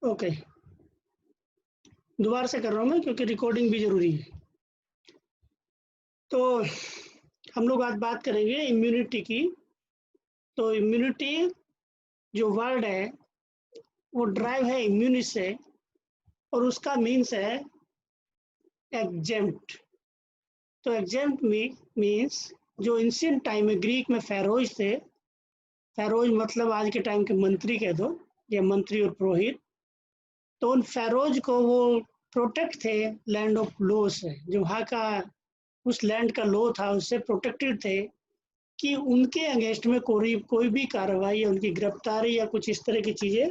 Okay, दोबारा से कर रहा हूँ मैं क्योंकि रिकॉर्डिंग भी ज़रूरी है। तो हम लोग आज बात करेंगे इम्यूनिटी की। तो इम्यूनिटी जो वर्ड है वो ड्राइव है इम्यूनिस से और उसका मीन्स है एग्जेम्प्ट। तो एग्जेम्प्ट मीन्स जो एंशिएंट टाइम में ग्रीक में फेरोज थे, फेरोज मतलब आज के टाइम के मंत्री कह दो या मंत्री और पुरोहित। तो उन फेरोज को वो प्रोटेक्ट थे लैंड ऑफ लॉ से, जो वहाँ का उस लैंड का लॉ था उससे प्रोटेक्टेड थे कि उनके अगेंस्ट में कोई भी कार्रवाई या उनकी गिरफ्तारी या कुछ इस तरह की चीज़ें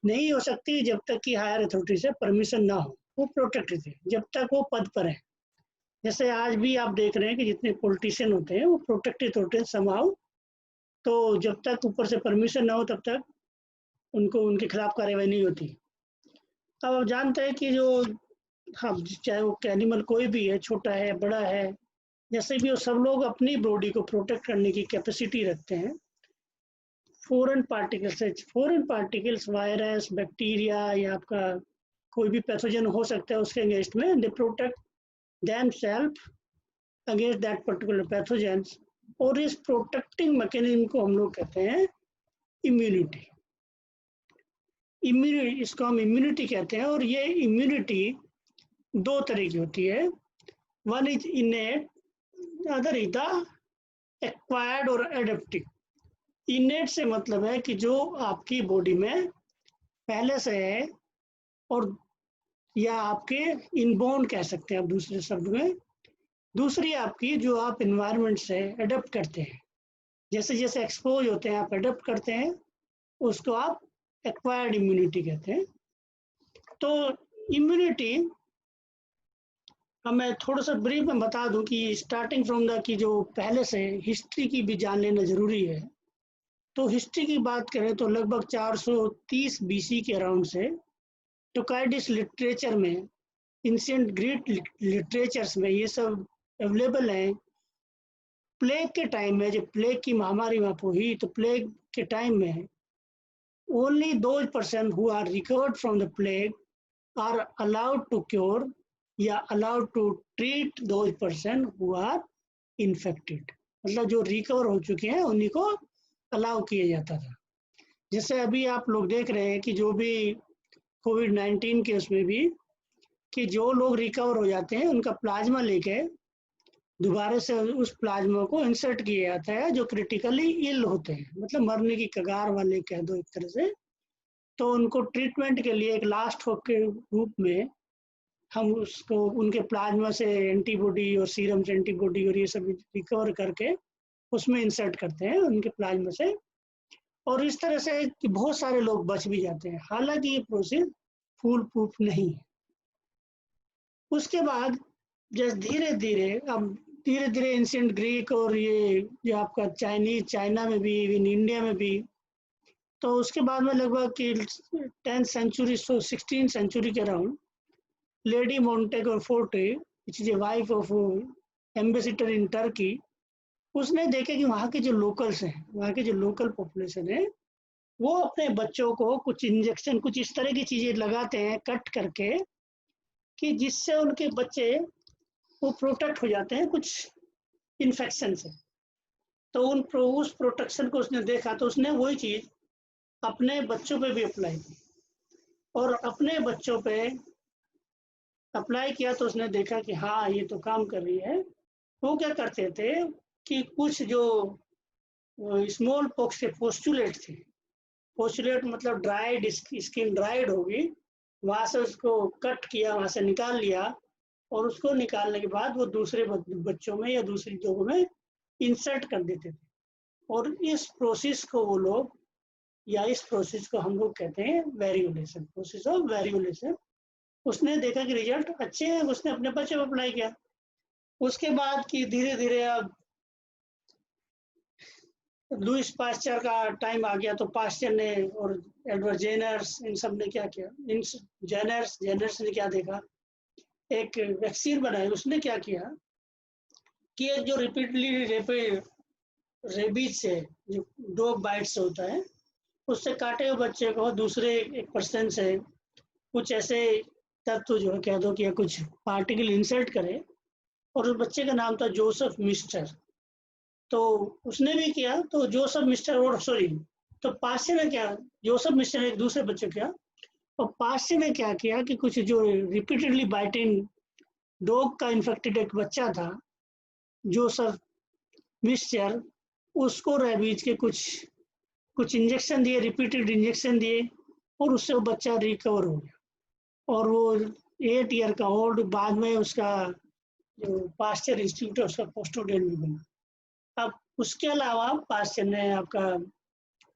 नहीं हो सकती जब तक कि हायर अथॉरिटी से परमिशन ना हो। वो प्रोटेक्टेड थे जब तक वो पद पर है। जैसे आज भी आप देख रहे हैं कि जितने पॉलिटिशियन होते हैं वो प्रोटेक्टेड होते हैं समहाउ। तो जब तक ऊपर से परमिशन ना हो तब तक उनको उनके खिलाफ कार्रवाई नहीं होती। अब आप जानते हैं कि जो हम चाहे वो एनिमल कोई भी है, छोटा है बड़ा है, जैसे भी हो, सब लोग अपनी बॉडी को प्रोटेक्ट करने की कैपेसिटी रखते हैं फॉरेन पार्टिकल्स वायरस बैक्टीरिया या आपका कोई भी पैथोजन हो सकता है उसके अगेंस्ट में they protect them self against that particular pathogens. और इस प्रोटेक्टिंग मैकेनिज्म को हम लोग कहते हैं इम्यूनिटी। इम्यूनिटी इसको हम इम्यूनिटी कहते हैं। और ये इम्यूनिटी दो तरह की होती है, one is इनेट, other is the acquired और एडेप्टिव। इनेट से मतलब है कि जो आपकी बॉडी में पहले से है, और या आपके इनबोर्न कह सकते हैं आप दूसरे शब्द में। दूसरी आपकी जो आप इन्वायरमेंट से अडेप्ट करते हैं, जैसे जैसे एक्सपोज होते हैं आप अडेप्ट करते हैं, उसको आप एक्वायर्ड इम्यूनिटी कहते हैं। तो इम्यूनिटी अब मैं थोड़ा सा ब्रीफ में बता दूं कि स्टार्टिंग फ्रॉम द की जो पहले से हिस्ट्री की भी जान लेना ज़रूरी है। तो हिस्ट्री की बात करें तो लगभग 430 बीसी के अराउंड से टुकाइडिस लिटरेचर में, एंशिएंट ग्रीक लिटरेचर्स में ये सब अवेलेबल हैं। प्लेग के टाइम में जब प्लेग की महामारी वहाँ पर हुई तो प्लेग के टाइम में only those person who are recovered from the plague are allowed to cure या allowed to treat those person who are infected. मतलब जो रिकवर हो चुके हैं उन्हीं को अलाउ किया जाता था। जैसे अभी आप लोग देख रहे हैं कि जो भी कोविड-19 के उसमें भी कि जो लोग रिकवर हो जाते हैं उनका प्लाज्मा लेके दोबारा से उस प्लाज्मा को इंसर्ट किया जाता है जो क्रिटिकली इल होते हैं, मतलब मरने की कगार वाले कह दो एक तरह से। तो उनको ट्रीटमेंट के लिए एक लास्ट होप के रूप में हम उसको उनके प्लाज्मा से एंटीबॉडी और सीरम से एंटीबॉडी और ये सब रिकवर करके उसमें इंसर्ट करते हैं उनके प्लाज्मा से। और इस तरह से कि बहुत सारे लोग बच भी जाते हैं। हालांकि ये प्रोसेस फूल प्रूफ नहीं है। उसके बाद जैसे धीरे धीरे अब धीरे धीरे एंशिएंट ग्रीक और ये जो आपका चाइना में भी, इन इंडिया में भी, तो उसके बाद में लगभग कि 10th सेंचुरी 16th सेंचुरी के around lady Montague forte which is a wife of ambassador in Turkey, उसने देखे कि वहाँ के जो लोकल्स हैं, वहाँ के जो लोकल पॉपुलेशन है, वो अपने बच्चों को कुछ इंजेक्शन कुछ इस तरह की चीज़ें लगाते हैं कट करके कि जिससे उनके बच्चे वो प्रोटेक्ट हो जाते हैं कुछ इन्फेक्शन से। तो उस प्रोटेक्शन को उसने देखा तो उसने वही चीज़ अपने बच्चों पे भी अप्लाई की। और अपने बच्चों पे अप्लाई किया तो उसने देखा कि हाँ ये तो काम कर रही है। वो क्या करते थे कि कुछ जो स्मॉल पॉक्स के पोस्टुलेट थे, पोस्टुलेट मतलब ड्राइड स्किन ड्राइड होगी, वहाँ से उसको कट किया, वहाँ से निकाल लिया, और उसको निकालने के बाद वो दूसरे बच्चों में या दूसरी जगहों में इंसर्ट कर देते थे। और इस प्रोसेस को वो लोग या इस प्रोसेस को हम लोग कहते हैं वेरियोलेशन, प्रोसेस ऑफ वेरियोलेशन। उसने देखा कि रिजल्ट अच्छे हैं, उसने अपने बच्चे पर अप्लाई किया। उसके बाद कि धीरे धीरे अब लुइस पास्चर का टाइम आ गया, तो पास्चर ने और एडवर्ड जेनर्स इन सब ने क्या किया, इन जेनर्स ने क्या देखा, एक वैक्सीन बनाई। उसने क्या किया कि एक जो रिपीटली रेबीज से जो डॉग बाइट से होता है, उससे काटे हुए बच्चे को दूसरे एक पर्सन से कुछ ऐसे तत्व जो है कह दो कि या कुछ पार्टिकल इंसर्ट करे, और उस बच्चे का नाम था जोसेफ मिस्टर। तो उसने भी किया, तो जोसेफ मिस्टर और सॉरी, तो पास्चे ने क्या, जोसेफ मिस्टर ने एक दूसरे बच्चे को किया, और पास्चे ने क्या किया कि कुछ जो रिपीटेडली बाइटिंग डॉग का इन्फेक्टेड एक बच्चा था जोसेफ मिस्टर, उसको रेबीज के कुछ कुछ इंजेक्शन दिए, रिपीटेड इंजेक्शन दिए, और उससे वो बच्चा रिकवर हो गया। और वो 8 ईयर का ओल्ड, बाद में उसका जो पास्चर इंस्टीट्यूट है उसका पोस्टोडेंट भी बना। अब उसके अलावा पास्चर ने आपका,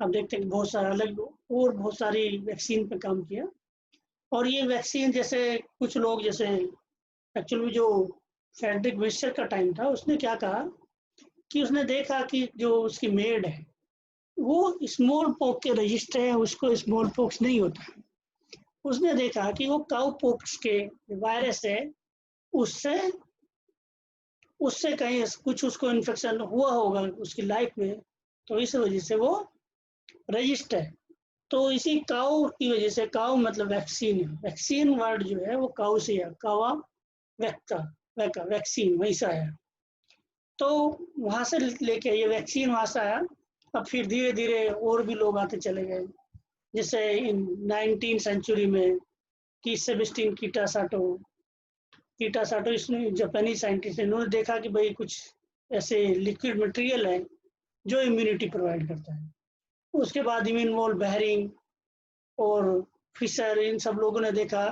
आप देखते हैं बहुत सारा अलग और बहुत सारी वैक्सीन पे काम किया। और ये वैक्सीन जैसे कुछ लोग, जैसे एक्चुअली जो फ्रेडरिक विस्टर का टाइम था, उसने क्या कहा कि उसने देखा कि जो उसकी मेड है वो स्मॉल पॉक्स के रजिस्टर है, उसको स्मॉल पॉक्स नहीं होता। उसने देखा कि वो काउ पॉक्स के वायरस है, उससे उससे कहीं कुछ उसको इन्फेक्शन हुआ होगा उसकी लाइफ में, तो इस वजह से वो रजिस्टर है। तो इसी काउ की वजह से, काउ मतलब वैक्सीन है, वैक्सीन वर्ड जो है वो काउ से है, कावा वैक्का, वैका वैक्सीन वहीं से आया। तो वहां से लेके ये वैक्सीन वहां से आया। अब फिर धीरे धीरे और भी लोग आते चले गए, जैसे इन 19 सेंचुरी में की सेबेस्टिन कीटासाटो इसने जापानी साइंटिस्ट है, इन्होंने देखा कि भाई कुछ ऐसे लिक्विड मटेरियल है जो इम्यूनिटी प्रोवाइड करता है। उसके बाद इम्यून बेहरिंग और फिशर, इन सब लोगों ने देखा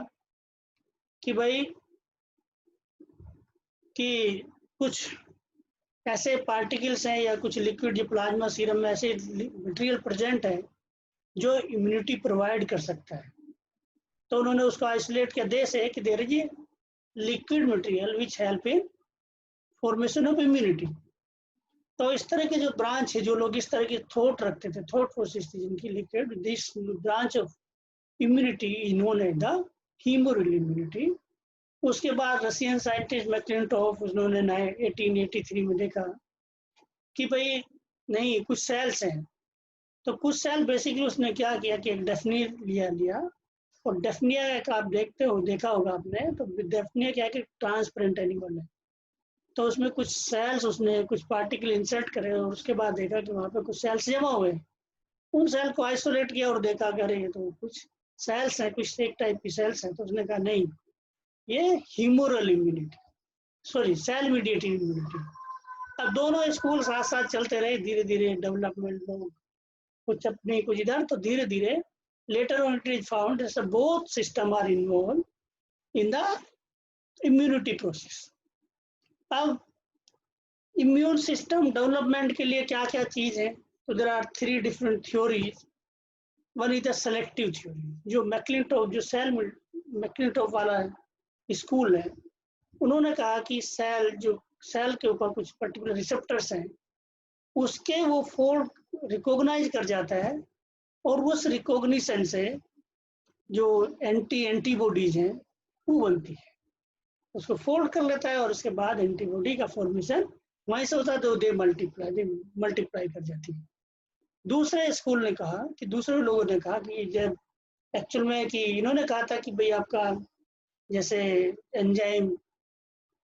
कि भाई कि कुछ ऐसे पार्टिकल्स हैं या कुछ लिक्विड जो प्लाज्मा सीरम में ऐसे मटेरियल प्रेजेंट है जो इम्यूनिटी प्रोवाइड कर सकता है। तो उन्होंने उसको आइसोलेट किया, दे से कि there is liquid material which help in formation of immunity. तो इस तरह के जो ब्रांच है, जो लोग इस तरह की थॉट रखते थे, थॉट प्रोसेस थी जिनकी, liquid this branch of immunity is known as the humoral immunity. उसके बाद रशियन साइंटिस्ट मैक्लिंटॉफ, उन्होंने 1883 में देखा कि भाई नहीं, कुछ सेल्स हैं। तो कुछ सेल बेसिकली उसने क्या किया कि एक डेफनिया लिया, और डेफनिया का आप देखते हो, देखा होगा आपने, तो डेफनिया क्या है कि ट्रांसपेरेंट एनिमल है। तो उसमें कुछ सेल्स, उसने कुछ पार्टिकल इंसर्ट करे, और उसके बाद देखा कि वहाँ पे कुछ सेल्स जमा हुए। उन सेल को आइसोलेट किया और देखा कि अरे ये तो कुछ सेल्स हैं, कुछ एक टाइप की सेल्स हैं। तो उसने कहा नहीं, ये humoral immunity, sorry cell mediated immunity. अब दोनों स्कूल साथ साथ चलते रहे, धीरे धीरे डेवलपमेंट, लोग कुछ अपने कुछ इधर, तो धीरे धीरे later on it is found both system are involve in the immunity process. अब इम्यून सिस्टम डेवलपमेंट के लिए क्या क्या चीज है, तो there are 3 different theories. One is the selective theory, जो मैक्लिंटॉफ, जो सेल मैक्लिंटॉफ वाला स्कूल है, उन्होंने कहा कि सेल, जो सेल के ऊपर कुछ पर्टिकुलर रिसेप्टर्स हैं, उसके वो फोल्ड रिकॉग्नाइज कर जाता है, और उस रिकॉग्निशन से जो एंटीबॉडीज हैं वो बनती है, उसको फोल्ड कर लेता है, और उसके बाद एंटीबॉडी का फॉर्मेशन वहीं से होता है, तो दे मल्टीप्लाई कर जाती है। दूसरे स्कूल ने कहा कि, दूसरे लोगों ने कहा कि जब एक्चुअल में कि इन्होंने कहा था कि भाई आपका जैसे एंजाइम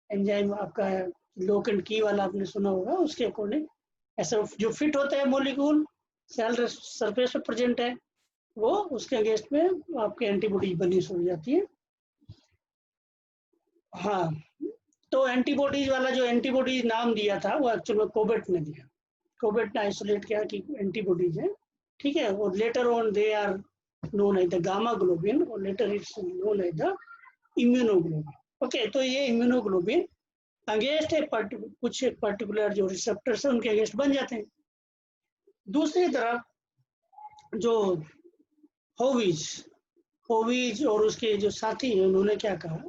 एंजाइम आपका लोक एंड की वाला आपने सुना होगा, उसके अकॉर्डिंग ऐसा जो फिट होता है मॉलिक्यूल सेल सरफेस पे प्रेजेंट है, वो उसके अगेंस्ट में आपकी एंटीबॉडी बनी हो जाती है। हाँ, तो एंटीबॉडीज वाला जो एंटीबॉडीज नाम दिया था वो एक्चुअल में कोबेट ने दिया। कोबेट ने आइसोलेट किया कि एंटीबॉडीज है, ठीक है, और later on they are known as the gamma globin, और later it's known as the immunoglobin. Okay, तो ये इम्यूनोग्लोबिन अगेंस्ट कुछ पर्टिकुलर जो रिसेप्टर्स है उनके अगेंस्ट बन जाते हैं। दूसरी तरफ जो होविज होविज और उसके जो साथी हैं, उन्होंने क्या कहा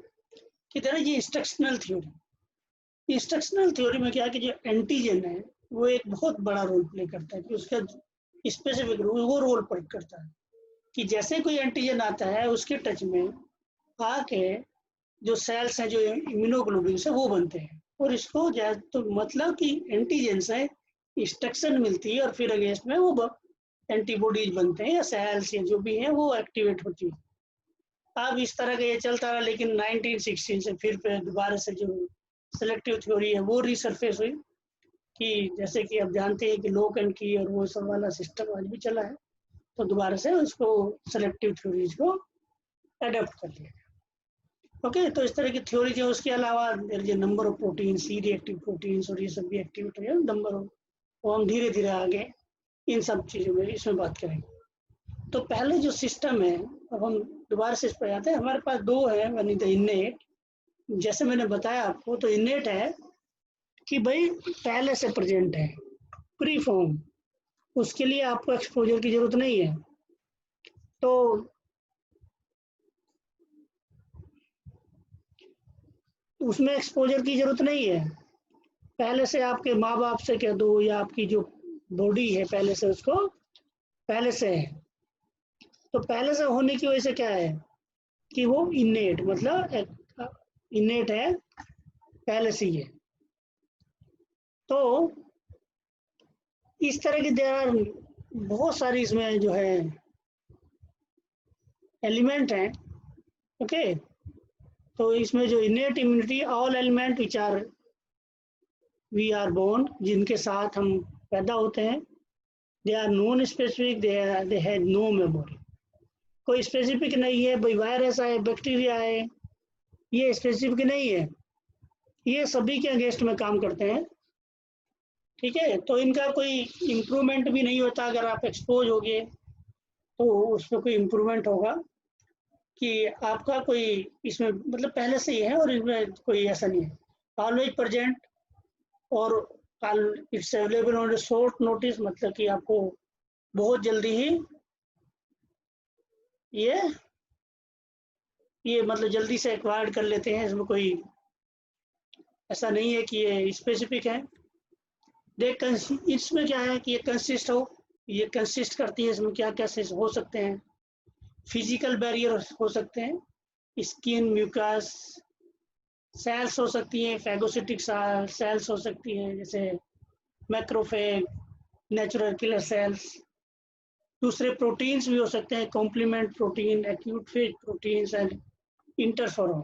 कि there is instructional theory. Instructional theory में क्या है कि जो एंटीजन है वो एक बहुत बड़ा रोल प्ले करता है, कि उसका स्पेसिफिक वो रोल प्ले करता है कि जैसे कोई एंटीजन आता है उसके टच में आके जो सेल्स हैं, जो इम्यूनोग्लोबिन से वो बनते हैं, और इसको तो मतलब कि एंटीजन से इंस्ट्रक्शन मिलती है, और फिर अगेंस्ट में वो एंटीबॉडीज बनते हैं या सेल्स या जो भी है वो एक्टिवेट होती है। अब इस तरह का ये चलता रहा, लेकिन 1916 से फिर दोबारा से जो सेलेक्टिव थ्योरी है वो रिसरफेस हुई, कि जैसे कि आप जानते हैं कि लॉक एंड की और वो सब वाला सिस्टम आज भी चला है, तो दोबारा से उसको सेलेक्टिव थ्योरीज को अडॉप्ट कर लिया। ओके, तो इस तरह की थ्योरी जो, उसके अलावा number of protein, C reactive proteins और ये सब भी एक्टिवेट हो गया नंबर ऑफ, वो हम धीरे धीरे आगे इन सब चीज़ों में इसमें बात करेंगे। तो पहले जो सिस्टम है, अब हम दोबारा से इस पर आते हैं। हमारे पास दो है, वन इज द इनेट, जैसे मैंने बताया आपको, तो इनेट है कि भाई पहले से प्रेजेंट है, प्री फॉर्म, उसके लिए आपको एक्सपोजर की जरूरत नहीं है। तो उसमें एक्सपोजर की जरूरत नहीं है, पहले से आपके माँ बाप से कह दो या आपकी जो बॉडी है पहले से, उसको पहले से है। तो पहले से होने की वजह से क्या है कि वो इनेट, मतलब इनेट है, पहले से ही है। तो इस तरह की देर आर बहुत सारी इसमें जो है एलिमेंट हैं। ओके, तो इसमें जो innate immunity, all element which are we are born, जिनके साथ हम पैदा होते हैं, they are non specific, they have no memory. कोई स्पेसिफिक नहीं है, भाई वायरस आए, बैक्टीरिया आए, ये स्पेसिफिक नहीं है, ये सभी के अगेंस्ट में काम करते हैं। ठीक है, तो इनका कोई इम्प्रूवमेंट भी नहीं होता। अगर आप एक्सपोज हो गए तो उसमें कोई इम्प्रूवमेंट होगा कि आपका कोई इसमें, मतलब पहले से ही है और इसमें कोई ऐसा नहीं है, ऑलवेज प्रेजेंट, और it's available on short notice, मतलब कि आपको बहुत जल्दी ही ये मतलब जल्दी से एक्वायर्ड कर लेते हैं। इसमें कोई ऐसा नहीं है कि ये स्पेसिफिक है। इसमें क्या है कि ये कंसिस्ट करती है, इसमें क्या क्या हो सकते हैं, फिजिकल बैरियर हो सकते हैं, स्किन, म्यूकस, सेल्स हो सकती हैं, फैगोसिटिक सेल्स हो सकती हैं, जैसे मैक्रोफेज, नेचुरल किलर सेल्स। दूसरे प्रोटीन्स भी हो सकते हैं, complement protein, acute phase proteins and interferon.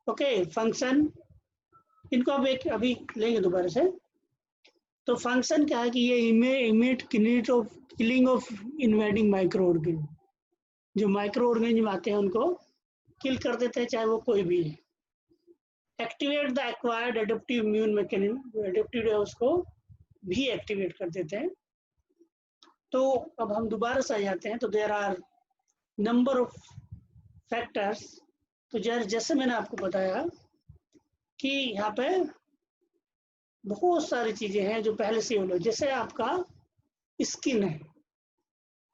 Okay, function इनको अब एक अभी लेंगे दोबारा से। तो फंक्शन क्या है कि ये immediate killing of invading microorganism, जो माइक्रो ऑर्गेनिज्म आते हैं उनको किल कर देते हैं, चाहे वो कोई भी है। Activate the acquired adaptive immune mechanism, जो एडेप्टिव है उसको भी एक्टिवेट कर देते हैं। तो अब हम दोबारा से आ जाते हैं। तो there are number of factors. तो जैसे मैंने आपको बताया कि यहाँ पे बहुत सारी चीजें हैं जो पहले से ही, जैसे आपका स्किन है।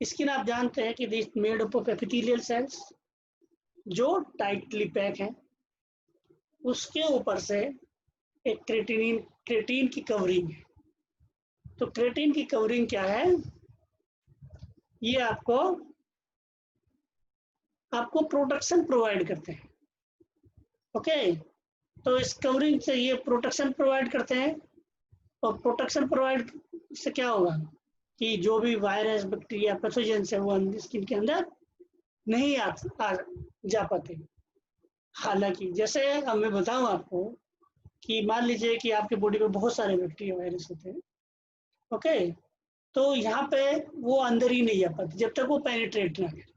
स्किन आप जानते हैं कि this made up of epithelial cells जो टाइटली पैक है, उसके ऊपर से एक क्रेटीन की कवरिंग है। तो क्रेटीन की कवरिंग क्या है, ये आपको प्रोटेक्शन प्रोवाइड करते हैं। ओके, तो इस कवरिंग से ये प्रोटेक्शन प्रोवाइड करते हैं, और प्रोटेक्शन प्रोवाइड से क्या होगा कि जो भी वायरस, बैक्टीरिया, पैथोजेंस है वो स्किन के अंदर नहीं आ जा पाते। हालांकि जैसे अब मैं बताऊं आपको कि मान लीजिए कि आपके बॉडी में बहुत सारे बैक्टीरिया, वायरस होते हैं। ओके, तो यहाँ पे वो अंदर ही नहीं जा पाते जब तक वो पेनिट्रेट ना करे।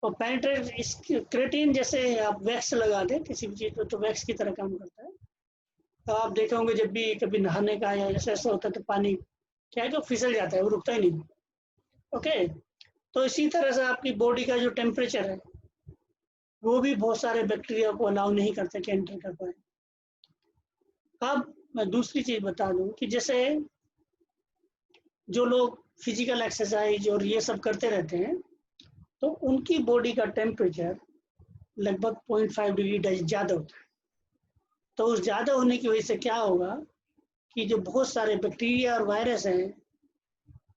और पेनिट्रेट, इस क्रेटीन जैसे आप वैक्स लगा दें किसी भी चीज पर, तो वैक्स की तरह काम करता है। तो आप देखे होंगे जब भी कभी नहाने का या ऐसा होता है तो पानी क्या है कि फिसल जाता है, वो रुकता ही नहीं। ओके, तो इसी तरह से आपकी बॉडी का जो टेम्परेचर है वो भी बहुत सारे बैक्टीरिया को अलाउ नहीं करते कि एंटर कर पाए। अब मैं दूसरी चीज बता दूं कि जैसे जो लोग फिजिकल एक्सरसाइज और ये सब करते रहते हैं, तो उनकी बॉडी का टेम्परेचर लगभग 0.5 डिग्री ज़्यादा होता है। तो उस ज़्यादा होने की वजह से क्या होगा कि जो बहुत सारे बैक्टीरिया और वायरस हैं,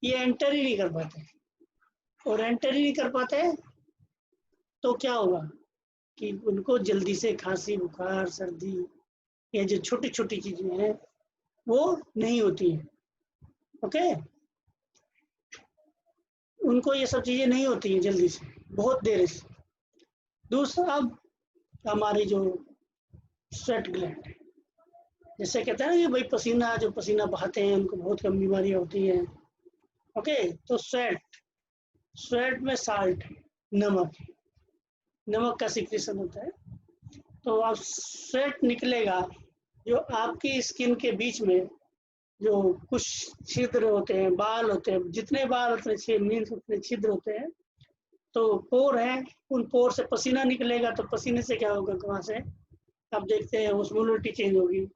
ये एंटर ही नहीं कर पाते। और एंटर ही नहीं कर पाते तो क्या होगा कि उनको जल्दी से खांसी, बुखार, सर्दी, ये जो छोटी छोटी चीज़ें हैं वो नहीं होती हैं। ओके, उनको ये सब चीज़ें नहीं होती हैं जल्दी से, बहुत देर से। दूसरा, अब हमारी जो स्वेट ग्लैंड है, जैसे कहते हैं ना कि भाई पसीना, जो पसीना बहाते हैं उनको बहुत कम बीमारियाँ होती हैं। ओके, तो स्वेट में साल्ट है, नमक है, नमक का सिक्रेशन होता है। तो अब स्वेट निकलेगा, जो आपकी स्किन के बीच में जो कुछ छिद्र होते हैं, बाल होते हैं, जितने बाल उतने मीन्स उतने छिद्र होते हैं, तो पोर है, उन पोर से पसीना निकलेगा। तो पसीने से क्या होगा, वहाँ से आप देखते हैं ओस्मोलरिटी चेंज होगी,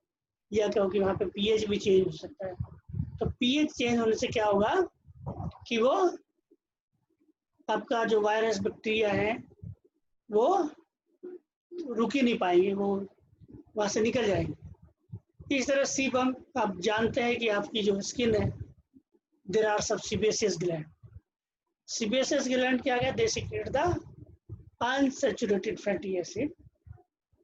या क्या होगी, वहाँ पे पीएच भी चेंज हो सकता है। तो पीएच चेंज होने से क्या होगा कि वो आपका जो वायरस बैक्टीरिया है वो रुक ही नहीं पाएंगे, वो वहाँ से निकल जाएंगे। इस तरह सीबम, आप जानते हैं कि आपकी जो स्किन है, देयर आर सब सीबेसियस ग्लैंड। सीबेसियस ग्लैंड क्या है, they secrete the unsaturated fatty acid.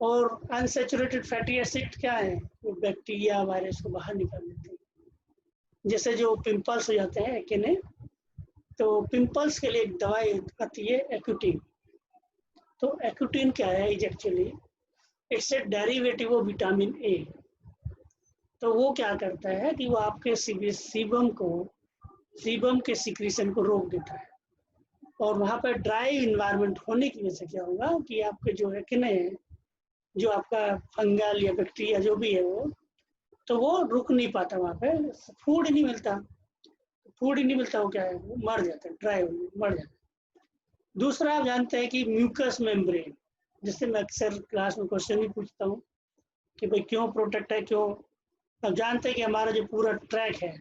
और अनसैचुरेटेड फैटी एसिड क्या है, वो बैक्टीरिया वायरस को बाहर निकाल देते हैं। जैसे जो पिंपल्स हो जाते हैं एक्ने, तो पिंपल्स के लिए एक दवाई आती है एक्यूटीन। तो एक्यूटीन क्या है, is actually it's a derivative of vitamin A. तो वो क्या करता है कि वो आपके सीबम के सिक्रीशन को रोक देता है। और वहाँ पर ड्राई इन्वायरमेंट होने की वजह से क्या होगा कि आपके जो एक्ने है, जो आपका फंगल या बैक्टीरिया जो भी है वो, तो वो रुक नहीं पाता, वहाँ पे फूड ही नहीं मिलता। फूड ही नहीं मिलता, वो क्या है, वो मर जाता है, ड्राई मर जाता है। दूसरा, आप जानते हैं कि म्यूकस मेम्ब्रेन, जिससे मैं अक्सर क्लास में क्वेश्चन भी पूछता हूँ कि भाई क्यों प्रोटेक्ट है, क्यों। अब जानते हैं कि हमारा जो पूरा ट्रैक है,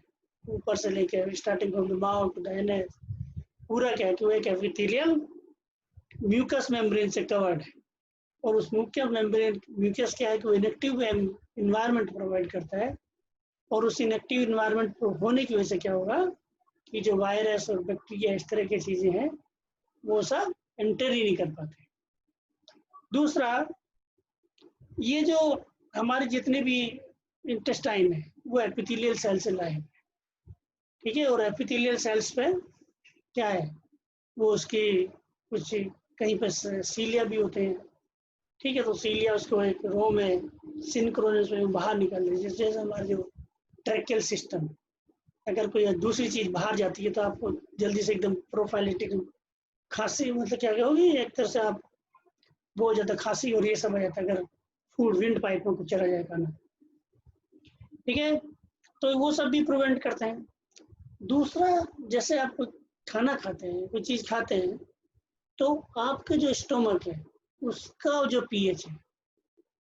ऊपर से लेकर starting from the mouth to the anus, पूरा क्या है कि वो एक एपिथेलियल म्यूकस मेम्ब्रेन से कवर्ड है। और उस म्यूकस क्या है कि वो इनेक्टिव इन्वायरमेंट प्रोवाइड करता है। और उस इनेक्टिव इन्वायरमेंट होने की वजह से क्या होगा कि जो वायरस और बैक्टीरिया इस तरह की चीज़ें हैं वो सब एंटर ही नहीं कर पाते। दूसरा, ये जो हमारे जितने भी इंटेस्टाइन है वो एपिथेलियल सेल से लाए हैं, ठीक है। और एपिथेलियल सेल्स पे क्या है, वो उसकी कुछ कहीं पर सीलिया भी होते हैं, ठीक है। तो सीलिया उसको एक रो में सिंक्रोनस में बाहर निकाल रही है। जैसे हमारे जो ट्रैकियल सिस्टम, अगर कोई दूसरी चीज़ बाहर जाती है तो आपको जल्दी से एकदम प्रोफाइलिटिक खांसी, मतलब क्या होगी, एक तरह से आप बहुत ज़्यादा खांसी और ये सब आ जाता है अगर फूड विंड पाइप में कुछ चला जाए खाना, ठीक है। तो वो सब भी प्रिवेंट करते हैं। दूसरा, जैसे आप खाना खाते हैं, कोई चीज़ खाते हैं, तो आपके जो स्टोमक है उसका जो पीएच है,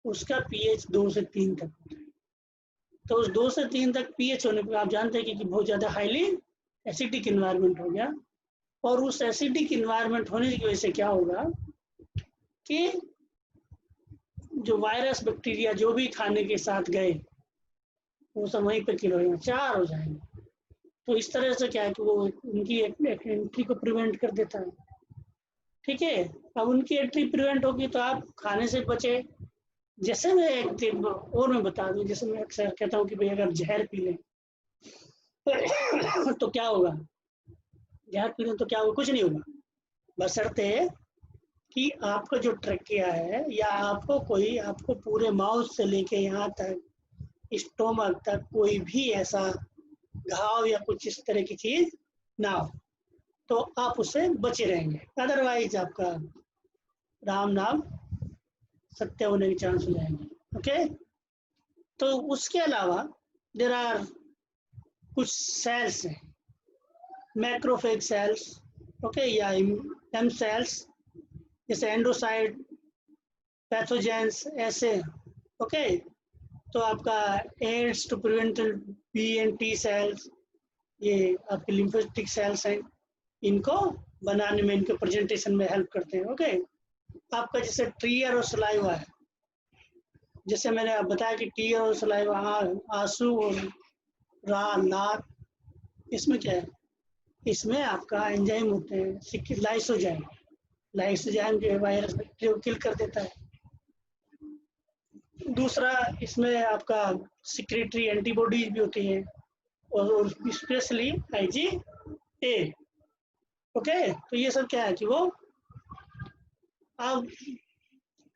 उसका पीएच 2 से 3 तक होता है। तो उस 2 से 3 तक पीएच होने पर आप जानते हैं कि बहुत ज़्यादा हाईली एसिडिक इन्वायरमेंट हो गया। और उस एसिडिक इन्वायरमेंट होने की वजह से क्या होगा कि जो वायरस बैक्टीरिया जो भी खाने के साथ गए वो सब वहीं पे किल हो जाएंगे, 4 हो जाएंगे। तो इस तरह से क्या है कि वो उनकी एंट्री को प्रिवेंट कर देता है, ठीक है। अब उनकी एंट्री प्रिवेंट होगी तो आप खाने से बचे। जैसे मैं एक दिन और मैं बता दूं, जैसे मैं अक्सर कहता हूँ कि भाई अगर जहर पी लें तो क्या होगा, जहर पी लें तो क्या होगा, कुछ नहीं होगा, बशर्ते कि आपका जो ट्रकिया है या आपको पूरे माउथ से लेके यहाँ तक स्टोमक तक कोई भी ऐसा घाव या कुछ इस तरह की चीज ना हो, तो आप उससे बचे रहेंगे। अदरवाइज आपका राम नाम सत्य होने के चांस हो जाएंगे, ओके। तो उसके अलावा देर आर कुछ सेल्स हैं, मैक्रोफेज सेल्स, ओके, या एम सेल्स, जैसे एंडोसाइट, पैथोजेंस, ऐसे, ओके। तो आपका aids to prevent B and T cells, ये आपके लिम्फोसिटिक सेल्स हैं, इनको बनाने में, इनके प्रेजेंटेशन में हेल्प करते हैं, ओके। आपका जैसे टीयर और सलाइवा है, जैसे मैंने आप बताया कि टीयर और सलाइवा, आंसू और लार, इसमें क्या है, इसमें आपका एंजाइम होते हैं, लाइसोजाइम, लाइसोजाइम जो है वायरस बैक्टीरिया को किल कर देता है। दूसरा, इसमें आपका सिक्रेटरी एंटीबॉडीज भी होती हैं, और स्पेशली IgA, ओके, तो ये सब क्या है कि वो अब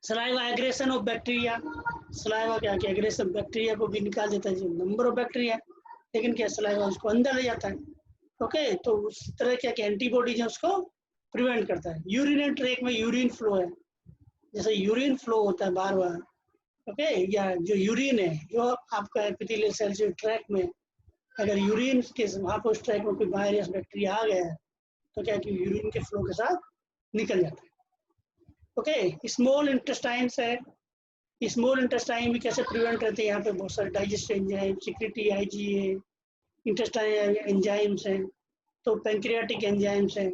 saliva aggression of bacteria, saliva क्या कि एग्रेशन बैक्टीरिया को भी निकाल देता है, जो नंबर ऑफ बैक्टीरिया, लेकिन क्या सलाइवा उसको अंदर ले जाता है। ओके, तो उस तरह क्या कि एंटीबॉडीज है उसको प्रिवेंट करता है। यूरिनरी ट्रैक में यूरिन फ्लो है, जैसे यूरिन फ्लो होता है बार बार, ओके, या जो यूरिन है जो आपका एपिथेलियल सेल जो ट्रैक में, अगर यूरिन के वहाँ पर उस ट्रैक में कोई वायरस बैक्टीरिया आ गया है तो क्या कि यूरिन के फ्लो के साथ निकल जाता है। ओके, स्मॉल इंटेस्टाइन है, स्मॉल इंटेस्टाइन भी कैसे प्रिवेंट रहते हैं, यहाँ पे बहुत सारे digestive enzyme, secretory IgA, intestine enzymes हैं, तो पैंक्रियाटिक एंजाइम्स हैं,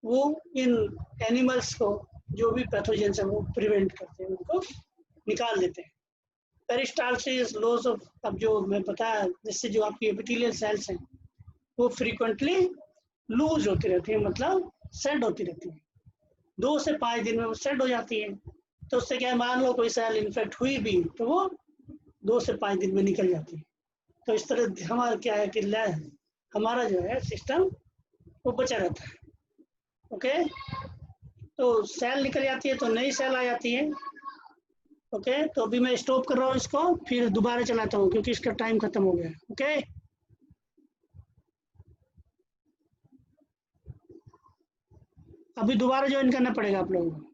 वो इन एनिमल्स को जो भी पैथोजेंस है वो प्रिवेंट करते हैं, उनको निकाल देते हैं। पेरिस्टाल्सिस, लॉस ऑफ, अब जो मैं बताया जिससे जो आपकी एपिथेलियल सेल्स हैं वो फ्रीक्वेंटली लूज होती रहती है, मतलब सेट होती रहती है, 2 से 5 दिन में वो सेट हो जाती है। तो उससे क्या है, मान लो कोई सेल इन्फेक्ट हुई भी तो वो 2 से 5 दिन में निकल जाती है। तो इस तरह हमारा क्या है कि हमारा जो है सिस्टम वो बचा रहता है। ओके, तो सेल निकल जाती है तो नई सेल आ जाती है। ओके, तो अभी मैं स्टॉप कर रहा हूँ इसको, फिर दोबारा चलाता हूँ क्योंकि इसका टाइम खत्म हो गया। ओके, अभी दोबारा ज्वाइन करना पड़ेगा आप लोगों को।